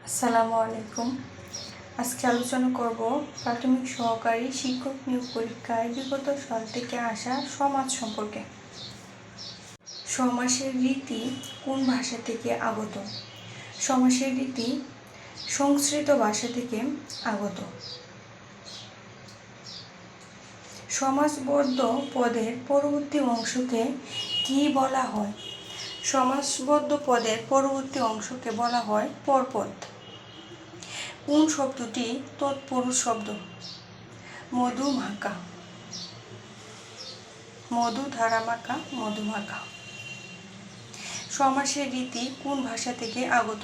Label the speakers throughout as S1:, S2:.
S1: আসসালামু আলাইকুম। আজকে আলোচনা করব প্রাথমিক সহকারী শিক্ষক নিয়োগ পরীক্ষায় বিগত সাল থেকে আসা সমাজ সম্পর্কে। সমাসের রীতি কোন ভাষা থেকে আগত? সমাসের রীতি সংস্কৃত ভাষা থেকে আগত। সমাসবদ্ধ পদের পরবর্তী অংশকে কি বলা হয়? সমাসবদ্ধ পদের পরবর্তী অংশকে বলা হয় পরপদ। কোন শব্দটি তৎপুরুষ শব্দ? মধুমাখা, মধু ধারা মাখা, মধুমাখা। সমাসের রীতি কোন ভাষা থেকে আগত?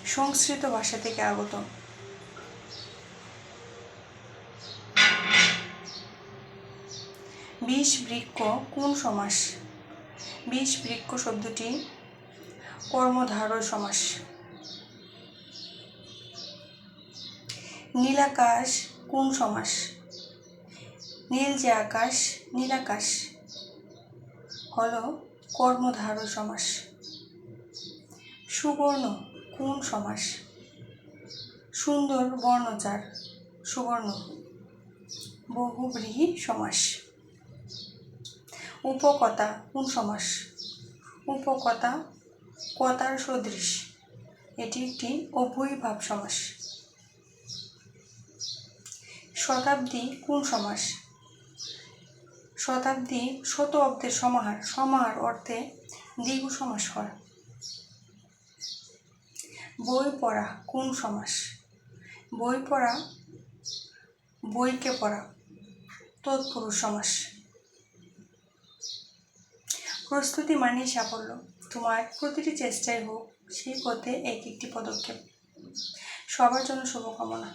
S1: সংস্কৃত ভাষা থেকে আগত। বিষবৃক্ষ কোন সমাস? বিষবৃক্ষ শব্দটি কর্মধারয় সমাস। নীলাকাশ কোন সমাস? নীল যে আকাশ, নীলাকাশ হলো কর্মধারয় সমাস। সুবর্ণ কোন সমাস? সুন্দর বর্ণচার, সুবর্ণ বহুব্রীহি সমাস। উপকথা কোন সমাস? উপকথা কতার সদৃশ, এটি একটি অব্যয়ীভাব সমাস। শতাব্দী কোন সমাস? শতাব্দী শত অব্দের সমাহার, সমাহার অর্থে দ্বিগু সমাস হয়। বই পড়া কোন সমাস? বই পড়া বইকে পড়া, তৎপুরুষ সমাস। প্রস্তুতি মানেই সাফল্য। তোমার প্রতিটি চেষ্টাই হোক সেই পথে এক একটি পদক্ষেপ। সবার জন্য শুভকামনা।